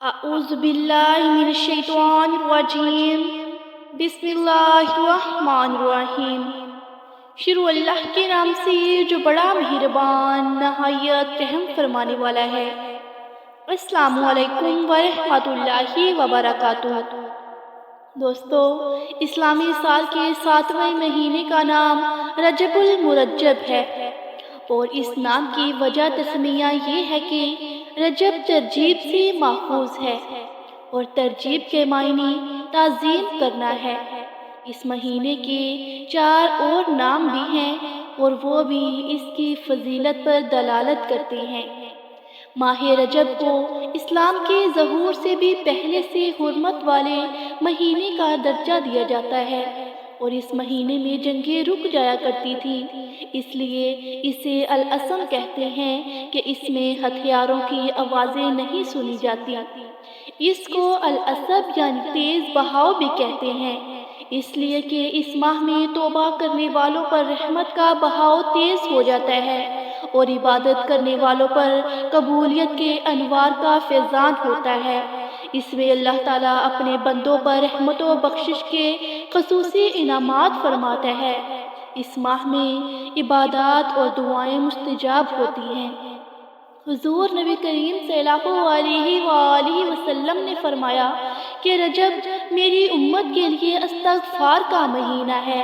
اعوذ باللہ من الشیطان الرجیم بسم اللہ الرحمن الرحیم۔ شروع اللہ کے نام سے جو بڑا مہربان نہایت رحم فرمانے والا ہے۔ السلام علیکم ورحمۃ اللہ وبرکاتہ۔ دوستو، اسلامی سال کے 7ویں مہینے کا نام رجب المرجب ہے، اور اس نام کی وجہ تسمیہ یہ ہے کہ رجب ترجیب سے ماخوذ ہے، اور ترجیب کے معنی تعظیم کرنا ہے۔ اس مہینے کے 4 اور نام بھی ہیں، اور وہ بھی اس کی فضیلت پر دلالت کرتے ہیں۔ ماہ رجب کو اسلام کے ظہور سے بھی پہلے سے حرمت والے مہینے کا درجہ دیا جاتا ہے، اور اس مہینے میں جنگیں رک جایا کرتی تھیں، اس لیے اسے الاسم کہتے ہیں کہ اس میں ہتھیاروں کی آوازیں نہیں سنی جاتی۔ اس کو الاسب یعنی تیز بہاؤ بھی کہتے ہیں، اس لیے کہ اس ماہ میں توبہ کرنے والوں پر رحمت کا بہاؤ تیز ہو جاتا ہے، اور عبادت کرنے والوں پر قبولیت کے انوار کا فیضان ہوتا ہے۔ اس میں اللہ تعالیٰ اپنے بندوں پر رحمت و بخشش کے خصوصی انعامات فرماتا ہے۔ اس ماہ میں عبادات اور دعائیں مستجاب ہوتی ہیں۔ حضور نبی کریم صلی اللہ علیہ وآلہ وسلم نے فرمایا کہ رجب میری امت کے لیے استغفار کا مہینہ ہے،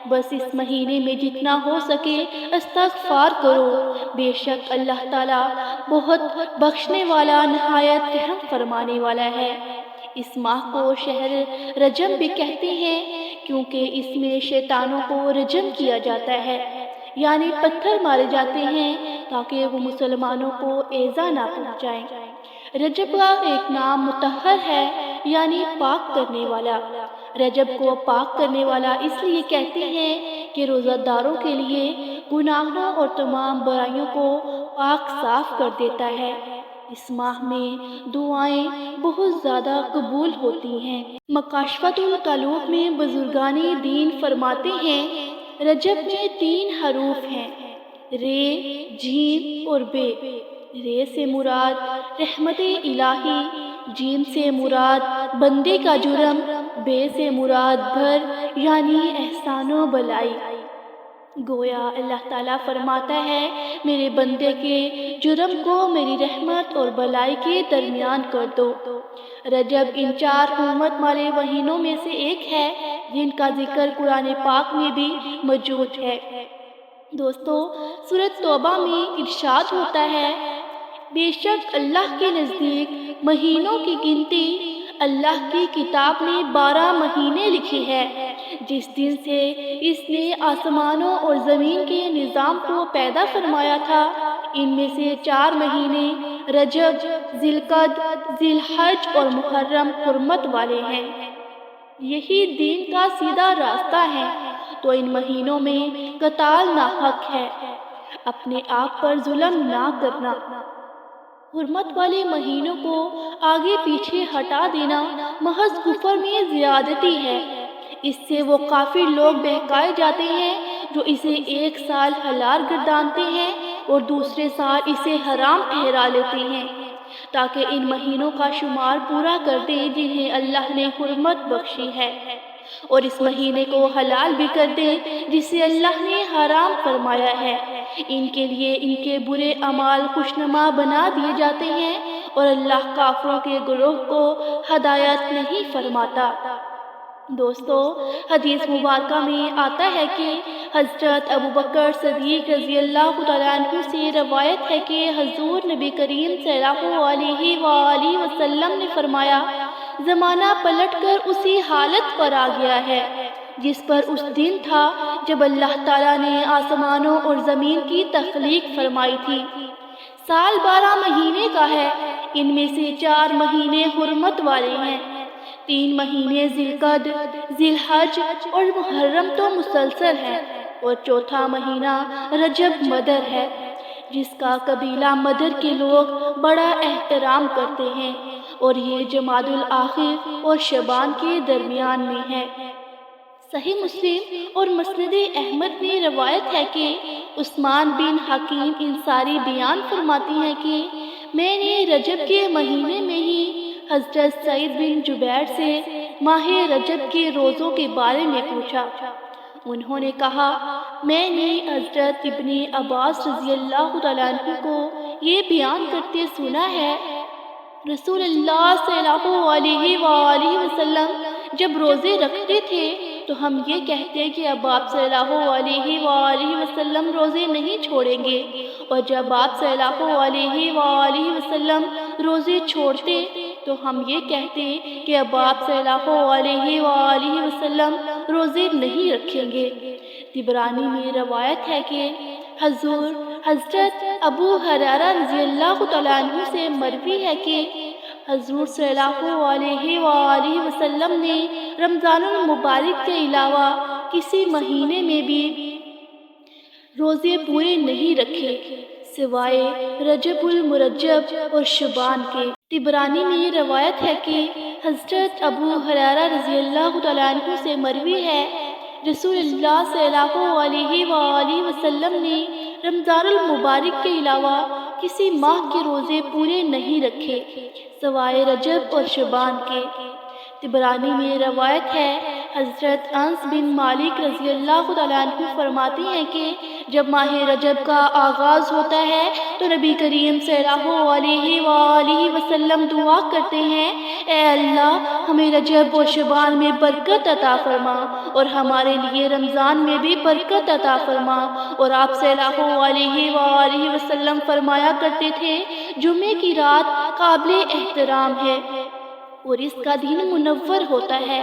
بس اس مہینے میں جتنا ہو سکے استغفار کرو، بے شک اللہ تعالیٰ بہت بخشنے والا نہایت رحم فرمانے والا ہے۔ اس ماہ کو شہر رجم بھی کہتے ہیں، کیونکہ اس میں شیطانوں کو رجم کیا جاتا ہے، یعنی پتھر مارے جاتے ہیں تاکہ وہ مسلمانوں کو ایذا نہ پہنچائیں۔ رجب کا ایک نام مطہر ہے، یعنی پاک کرنے والا۔ رجب کو پاک کرنے والا اس لیے کہتے ہیں کہ روزہ داروں کے لیے گناہوں اور تمام برائیوں کو پاک صاف کر دیتا ہے۔ اس ماہ میں دعائیں بہت زیادہ قبول ہوتی ہیں۔ مکاشفۃ القلوب میں بزرگان دین فرماتے ہیں، رجب میں 3 حروف ہیں، رے، جیم اور بے۔ رے سے مراد رحمت الہی، جیم سے مراد بندے کا جرم، بے سے مراد بھر یعنی احسان و بلائی۔ گویا اللہ تعالیٰ فرماتا ہے، میرے بندے کے جرم کو میری رحمت اور بلائی کے درمیان کر دو۔ رجب ان 4 حرمت والے مہینوں میں سے ایک ہے، جن کا ذکر قرآن پاک میں بھی موجود ہے۔ دوستو، سورۃ توبہ میں ارشاد ہوتا ہے، بے شک اللہ کے نزدیک مہینوں کی گنتی اللہ کی کتاب نے 12 مہینے لکھی ہے، جس دن سے اس نے آسمانوں اور زمین کے نظام کو پیدا فرمایا تھا۔ ان میں سے 4 مہینے رجب، ذی القعدہ، ذی الحج اور محرم حرمت والے ہیں۔ یہی دین کا سیدھا راستہ ہے، تو ان مہینوں میں قتال ناحق ہے، اپنے آپ پر ظلم نہ کرنا۔ حرمت والے مہینوں کو آگے پیچھے ہٹا دینا محض کفر میں زیادتی ہے۔ اس سے وہ کافر لوگ بہکائے جاتے ہیں جو اسے ایک سال حلال گردانتے ہیں اور دوسرے سال اسے حرام ٹھہرا لیتے ہیں، تاکہ ان مہینوں کا شمار پورا کر دیں جنہیں اللہ نے حرمت بخشی ہے، اور اس مہینے کو حلال بھی کر دیں جسے اللہ نے حرام فرمایا ہے۔ ان کے لیے ان کے برے اعمال خوشنما بنا دیے جاتے ہیں، اور اللہ کافروں کے گروہ کو ہدایت نہیں فرماتا۔ دوستو، حدیث مبارکہ میں آتا ہے کہ حضرت ابوبکر صدیق رضی اللہ تعالیٰ عنہ سے روایت ہے کہ حضور نبی کریم صلی اللہ علیہ وآلہ وسلم نے فرمایا، زمانہ پلٹ کر اسی حالت پر آ گیا ہے جس پر اس دن تھا جب اللہ تعالیٰ نے آسمانوں اور زمین کی تخلیق فرمائی تھی۔ سال 12 مہینے کا ہے، ان میں سے 4 مہینے حرمت والے ہیں، 3 مہینے ذی القعدہ، ذی الحج اور محرم تو مسلسل ہیں، اور چوتھا مہینہ رجب مدر ہے، جس کا قبیلہ مدر کے لوگ بڑا احترام کرتے ہیں، اور یہ جمادی الاخر اور شعبان کے درمیان میں ہے۔ صحیح مسلم اور مسند احمد میں روایت ہے کہ عثمان بن حکیم انصاری بیان فرماتی ہیں کہ میں نے رجب کے مہینے میں ہی حضرت سعید بن جبیر سے ماہ رجب کے روزوں کے بارے میں پوچھا۔ انہوں نے کہا، میں نے حضرت ابن عباس رضی اللہ تعالیٰ عنہ کو یہ بیان کرتے سنا ہے، رسول اللہ صلی اللہ علیہ وآلہ وسلم جب روزے رکھتے تھے تو ہم یہ کہتے کہ اب آپ صلی اللہ علیہ وآلہ وسلم روزے نہیں چھوڑیں گے، اور جب آپ صلی اللہ علیہ وآلہ وسلم روزے چھوڑتے تو ہم یہ کہتے کہ اب آپ صلی اللہ علیہ وآلہ وسلم روزے نہیں رکھیں گے۔ طبرانی میں روایت ہے کہ حضور حضرت ابو ہریرہ رضی اللہ تعالیٰ عنہ سے مروی ہے کہ حضور صلی اللہ علیہ وآلہ وسلم نے رمضان المبارک کے علاوہ کسی مہینے میں بھی روزے پورے نہیں رکھے سوائے رجب المرجب اور شعبان کے۔ طبرانی میں یہ روایت ہے کہ حضرت ابو ہریرہ رضی اللہ تعالیٰ عنہ سے مروی ہے، رسول اللہ صلی اللہ علیہ وآلہ وسلم نے رمضان المبارک کے علاوہ کسی ماہ کے روزے پورے نہیں رکھے سوائے رجب اور شعبان کے۔ طبرانی میں روایت ہے، حضرت انس بن مالک رضی اللہ تعالیٰ عنہ فرماتے ہیں کہ جب ماہ رجب کا آغاز ہوتا ہے تو نبی کریم صلی اللہ علیہ وآلہ وسلم دعا کرتے ہیں، اے اللہ ہمیں رجب اور شعبان میں برکت عطا فرما اور ہمارے لیے رمضان میں بھی برکت عطا فرما۔ اور آپ صلی اللہ علیہ وآلہ وسلم فرمایا کرتے تھے، جمعے کی رات قابل احترام ہے اور اس کا دن منور ہوتا ہے۔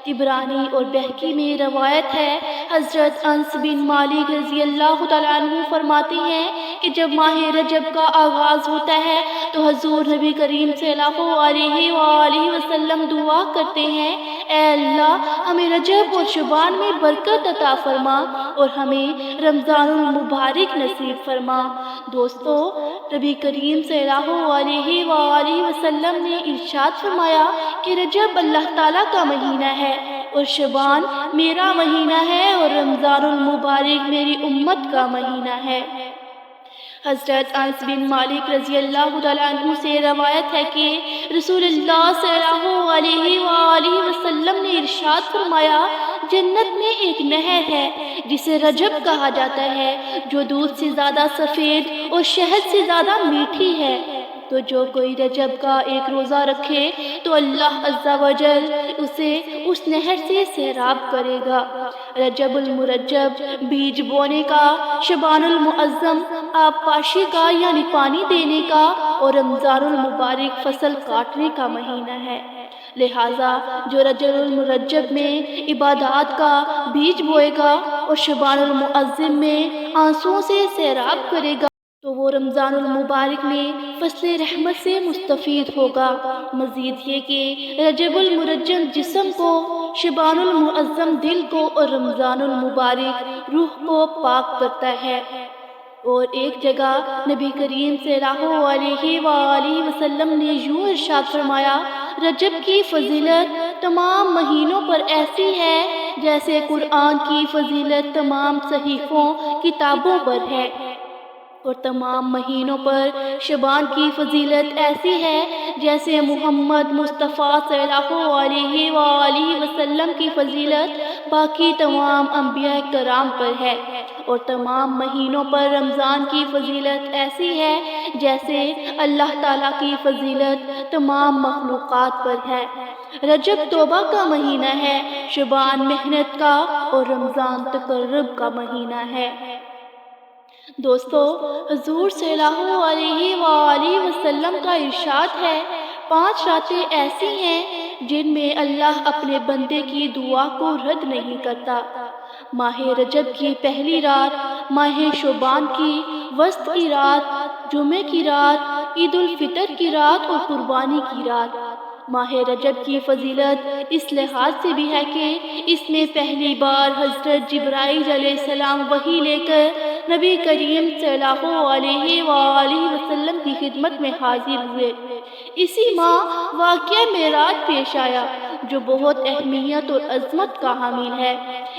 طبرانی اور بہقی میں روایت ہے، حضرت انس بن مالک رضی اللہ تعالیٰ عنہ فرماتے ہیں کہ جب ماہ رجب کا آغاز ہوتا ہے تو حضور نبی کریم صلی اللہ علیہ وآلہ وسلم دعا کرتے ہیں، اے اللہ ہمیں رجب اور شعبان میں برکت عطا فرما اور ہمیں رمضان المبارک نصیب فرما۔ دوستو، نبی کریم صلی اللہ علیہ وآلہ وسلم نے ارشاد فرمایا کہ رجب اللہ تعالیٰ کا مہینہ ہے اور شعبان میرا مہینہ ہے اور رمضان المبارک میری امت کا مہینہ ہے۔ حضرت انس بن مالک رضی اللہ تعالیٰ عنہ سے روایت ہے کہ رسول اللہ صلی اللہ علیہ وآلہ وسلم نے ارشاد فرمایا، جنت میں ایک نہر ہے جسے رجب کہا جاتا ہے، جو دودھ سے زیادہ سفید اور شہد سے زیادہ میٹھی ہے۔ تو جو کوئی رجب کا ایک روزہ رکھے تو اللہ عز و جل اسے اس نہر سے سیراب کرے گا۔ رجب المرجب بیج بونے کا، شعبان المعظم آب پاشی کا یعنی پانی دینے کا، اور رمضان المبارک فصل کاٹنے کا مہینہ ہے۔ لہٰذا جو رجب المرجب میں عبادات کا بیج بوئے گا اور شعبان المعظم میں آنسوؤں سے سیراب کرے گا تو وہ رمضان المبارک میں فصل رحمت سے مستفید ہوگا۔ مزید یہ کہ رجب المرجب جسم کو، شعبان المعظم دل کو اور رمضان المبارک روح کو پاک کرتا ہے۔ اور ایک جگہ نبی کریم صلی اللہ علیہ وآلہ وسلم نے یوں ارشاد فرمایا، رجب کی فضیلت تمام مہینوں پر ایسی ہے جیسے قرآن کی فضیلت تمام صحیفوں کتابوں پر ہے، اور تمام مہینوں پر شعبان کی فضیلت ایسی ہے جیسے محمد مصطفیٰ صلی اللہ علیہ وآلہ وسلم کی فضیلت باقی تمام انبیاء کرام پر ہے، اور تمام مہینوں پر رمضان کی فضیلت ایسی ہے جیسے اللہ تعالیٰ کی فضیلت تمام مخلوقات پر ہے۔ رجب توبہ کا مہینہ ہے، شعبان محنت کا اور رمضان تقرب کا مہینہ ہے۔ دوستو، حضور صلی اللہ علیہ وآلہ وسلم کا ارشاد ہے، 5 راتیں ایسی ہیں جن میں اللہ اپنے بندے کی دعا کو رد نہیں کرتا۔ ماہ رجب کی پہلی رات، ماہ شعبان کی وسط کی رات، جمعے کی رات، عید الفطر کی رات اور قربانی کی رات۔ ماہ رجب کی فضیلت اس لحاظ سے بھی ہے کہ اس میں پہلی بار حضرت جبرائیل علیہ السلام وحی لے کر نبی کریم صلی اللہ علیہ وآلہ وسلم کی خدمت میں حاضر ہوئے۔ اسی ماہ واقعہ معراج پیش آیا جو بہت اہمیت اور عظمت کا حامل ہے۔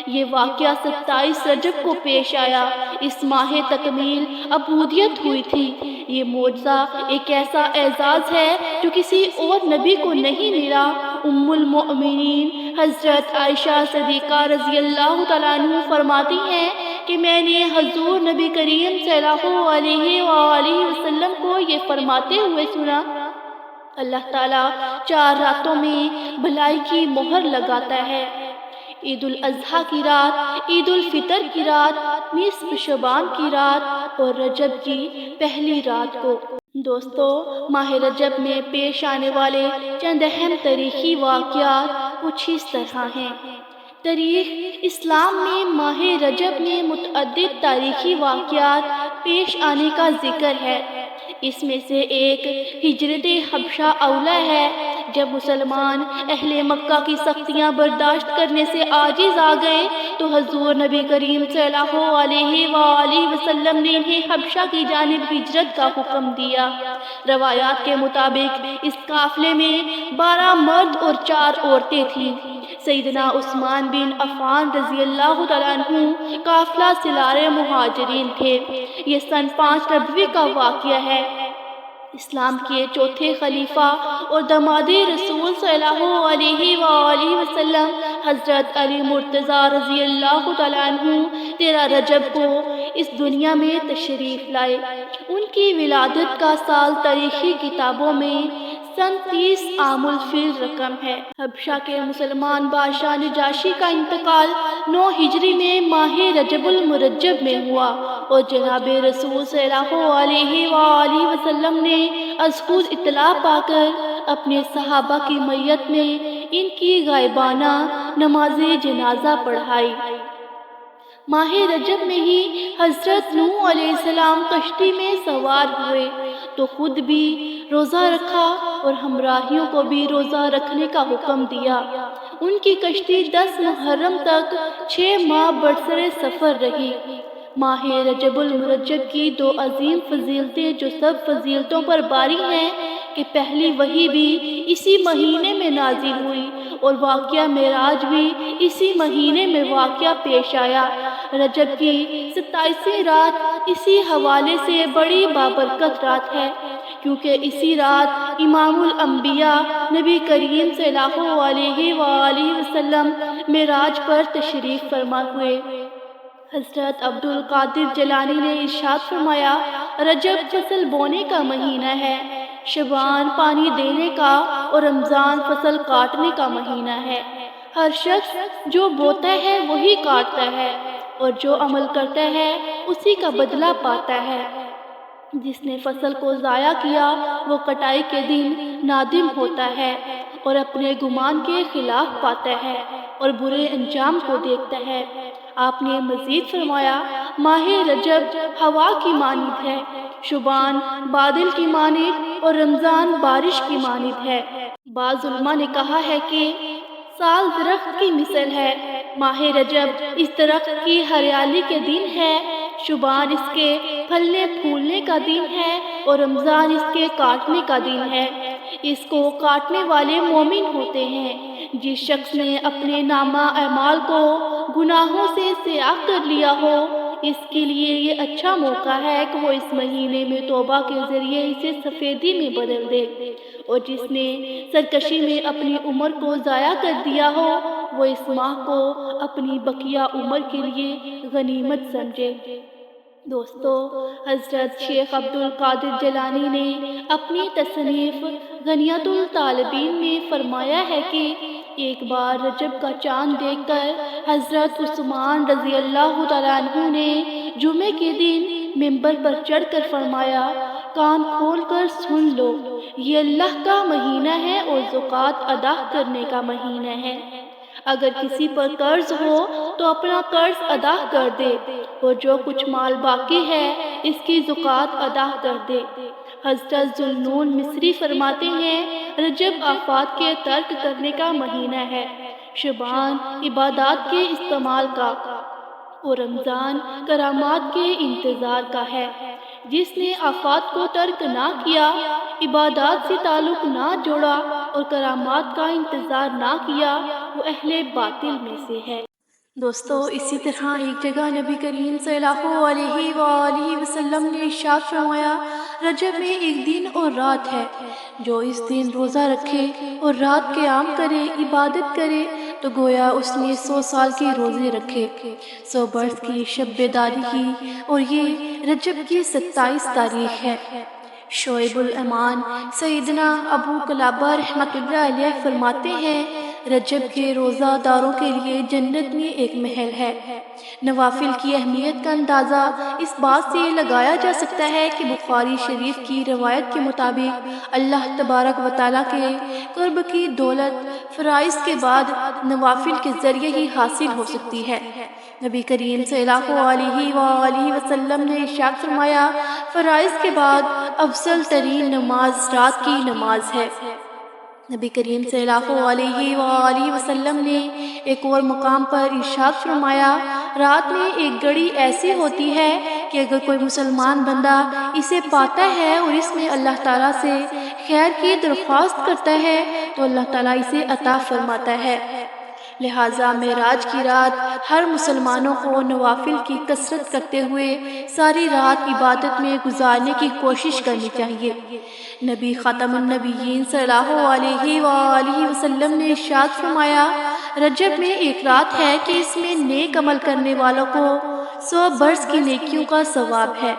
یہ واقعہ 27 رجب کو پیش آیا۔ اس ماہ تکمیل عبودیت ہوئی تھی۔ یہ معجزہ ایک ایسا اعزاز ہے جو کسی اور نبی کو نہیں ملا۔ ام المؤمنین حضرت عائشہ صدیقہ رضی اللہ تعالیٰ عنہ فرماتی ہیں کہ میں نے حضور نبی کریم صلی اللہ علیہ وآلہ وسلم کو یہ فرماتے ہوئے سنا، اللہ تعالیٰ 4 راتوں میں بھلائی کی مہر لگاتا ہے: عید الاضحیٰ کی رات، عید الفطر کی رات، نصف شعبان کی رات اور رجب کی پہلی رات کو۔ دوستو، ماہ رجب میں پیش آنے والے چند اہم تاریخی واقعات کچھ اس طرح ہیں۔ تاریخ اسلام میں ماہ رجب میں متعدد تاریخی واقعات پیش آنے کا ذکر ہے۔ اس میں سے ایک ہجرت حبشہ اولا ہے، جب مسلمان اہل مکہ کی سختیاں برداشت کرنے سے عاجز آ گئے تو حضور نبی کریم صلی اللہ علیہ وآلہ وسلم نے انہیں حبشہ کی جانب ہجرت کا حکم دیا۔ روایات کے مطابق اس قافلے میں 12 مرد اور 4 عورتیں تھیں۔ سیدنا عثمان بن عفان رضی اللہ تعالیٰ عنہ قافلہ سالار مہاجرین تھے۔ یہ سن 5 ربیع کا واقعہ ہے۔ اسلام کے چوتھے خلیفہ اور داماد رسول صلی اللہ علیہ وآلہ وسلم حضرت علی مرتضیٰ رضی اللہ تعالیٰ عنہ 13 رجب کو اس دنیا میں تشریف لائے۔ ان کی ولادت کا سال تاریخی کتابوں میں سن 30 عام الفیل رقم ہے۔ حبشہ کے مسلمان بادشاہ نجاشی کا انتقال 9 ہجری میں ماہ رجب المرجب میں ہوا اور جناب رسول صلی اللہ علیہ وآلہ وسلم نے از خود اطلاع پا کر اپنے صحابہ کی میت میں ان کی غائبانہ نماز جنازہ پڑھائی۔ ماہ رجب میں ہی حضرت نوح علیہ السلام کشتی میں سوار ہوئے تو خود بھی روزہ رکھا اور ہمراہیوں کو بھی روزہ رکھنے کا حکم دیا۔ ان کی کشتی 10 محرم تک 6 ماہ برسر سفر رہی۔ ماہ رجب المرجب کی 2 عظیم فضیلتیں جو سب فضیلتوں پر باری ہیں کہ پہلی وحی بھی اسی مہینے میں نازل ہوئی اور واقعہ معراج بھی اسی مہینے میں واقعہ پیش آیا۔ رجب کی 27ویں رات اسی حوالے سے بڑی بابرکت رات ہے کیونکہ اسی رات امام الانبیاء نبی کریم صلی اللہ علیہ وآلہ وسلم معراج پر تشریف فرما ہوئے۔ حضرت عبد القادر جیلانی نے ارشاد فرمایا، رجب فصل بونے کا مہینہ ہے، شعبان پانی دینے کا اور رمضان فصل کاٹنے کا مہینہ ہے۔ ہر شخص جو بوتا ہے وہی کاٹتا ہے اور جو عمل کرتا ہے اسی کا بدلہ پاتا ہے۔ جس نے فصل کو ضائع کیا وہ کٹائی کے دن نادم ہوتا ہے اور اپنے گمان کے خلاف پاتا ہے اور برے انجام کو دیکھتا ہے۔ آپ نے مزید فرمایا، ماہ رجب ہوا کی مانند ہے، شعبان بادل کی مانند اور رمضان بارش کی مانند ہے۔ بعض علماء نے کہا ہے کہ سال درخت کی مثل ہے۔ ماہ رجب اس درخت کی ہریالی کے دن ہے، شعبان اس کے پھلنے پھولنے کا دن ہے اور رمضان اس کے کاٹنے کا دن ہے۔ اس کو کاٹنے والے مومن ہوتے ہیں۔ جس شخص نے اپنے نامہ اعمال کو گناہوں سے سیاہ کر لیا ہو، اس کے لیے یہ اچھا موقع ہے کہ وہ اس مہینے میں توبہ کے ذریعے اسے سفیدی میں بدل دے، اور جس نے سرکشی میں اپنی عمر کو ضائع کر دیا ہو وہ اس ماہ کو اپنی بقیہ عمر کے لیے غنیمت سمجھے۔ دوستو، حضرت شیخ عبد القادر جیلانی نے اپنی تصنیف غنیۃ الطالبین میں فرمایا ہے کہ ایک بار رجب کا چاند دیکھ کر حضرت عثمان رضی اللہ تعالیٰ عنہ نے جمعے کے دن ممبر پر چڑھ کر فرمایا، کان کھول کر سن لو، یہ اللہ کا مہینہ ہے اور زکوٰۃ ادا کرنے کا مہینہ ہے۔ اگر کسی پر قرض ہو تو اپنا قرض ادا کر دے اور جو کچھ مال باقی ہے اس کی زکوٰۃ ادا کر دے۔ حضرت ذوالنون مصری فرماتے ہیں، رجب آفات کے ترک کرنے کا مہینہ ہے، شعبان عبادات کے استعمال کا اور رمضان کرامات کے انتظار کا ہے۔ جس نے آفات کو ترک نہ کیا، عبادات سے تعلق نہ جوڑا اور کرامات کا انتظار نہ کیا وہ اہل باطل میں سے ہے۔ دوستو، اسی طرح ایک جگہ نبی کریم صلی اللہ علیہ وآلہ وسلم نے ارشاد فرمایا، رجب میں ایک دن اور رات ہے، جو اس دن روزہ رکھے اور رات قیام کرے، عبادت کرے، تو گویا اس نے 100 سال کے روزے رکھے، 100 برس کی شب بیداری کی، اور یہ رجب کی 27 تاریخ ہے۔ شعیب الایمان سیدنا ابو قلابہ رحمۃ اللہ علیہ فرماتے ہیں، رجب کے روزہ داروں کے لیے جنت میں ایک محل ہے۔ نوافل کی اہمیت کا اندازہ اس بات سے لگایا جا سکتا ہے کہ بخاری شریف کی روایت کے مطابق اللہ تبارک و تعالیٰ کے قرب کی دولت فرائض کے بعد نوافل کے ذریعے ہی حاصل ہو سکتی ہے۔ نبی کریم صلی اللہ علیہ وآلہ وسلم نے ارشاد فرمایا، فرائض کے بعد افضل ترین نماز رات کی نماز ہے۔ نبی کریم صلی اللہ علیہ وآلہ وسلم نے ایک اور مقام پر ارشاد فرمایا، رات میں ایک گھڑی ایسی ہوتی ہے کہ اگر کوئی مسلمان بندہ اسے پاتا ہے اور اس میں اللہ تعالیٰ سے خیر کی درخواست کرتا ہے تو اللہ تعالیٰ اسے عطا فرماتا ہے۔ لہٰذا معراج کی رات ہر مسلمانوں کو نوافل کی کثرت کرتے ہوئے ساری رات عبادت میں گزارنے کی کوشش کرنی چاہیے۔ نبی خاتم النبیین صلی اللہ علیہ وآلہ وسلم نے ارشاد فرمایا، رجب میں ایک رات ہے کہ اس میں نیک عمل کرنے والوں کو 100 برس کی نیکیوں کا ثواب ہے،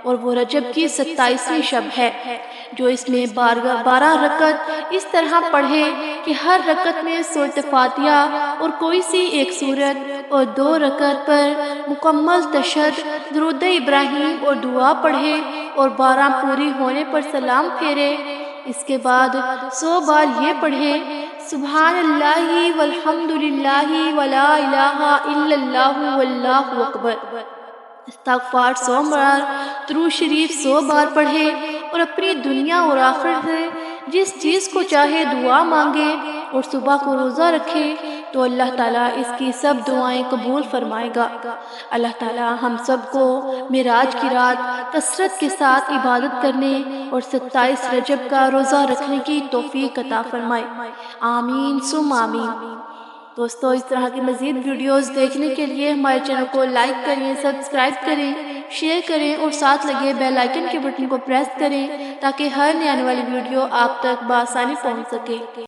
اور وہ رجب کی 27ویں شب ہے۔ جو اس میں 12 رکعت اس طرح پڑھے کہ ہر رکعت میں سورۃ فاتحہ اور کوئی سی ایک سورت، اور 2 رکعت پر مکمل تشہد، درود ابراہیم اور دعا پڑھے، اور 12 پوری ہونے پر سلام پھیرے، اس کے بعد 100 بار یہ پڑھے، سبحان اللہ والحمد للہ ولا الہ الا اللہ واللہ اکبر، استغفار 100 بار، درود شریف 100 بار پڑھے، اور اپنی دنیا اور آخرت سے جس چیز کو چاہے دعا مانگے، اور صبح کو روزہ رکھے، تو اللہ تعالیٰ اس کی سب دعائیں قبول فرمائے گا۔ اللہ تعالیٰ ہم سب کو معراج کی رات کثرت کے ساتھ عبادت کرنے اور 27 رجب کا روزہ رکھنے کی توفیق عطا فرمائے، آمین ثم آمین۔ دوستو، اس طرح کی مزید ویڈیوز دیکھنے کے لیے ہمارے چینل کو لائک کریں، سبسکرائب کریں، شیئر کریں، اور ساتھ لگے بیل آئیکن کے بٹن کو پریس کریں تاکہ ہر نئی آنے والی ویڈیو آپ تک بآسانی پہنچ سکے۔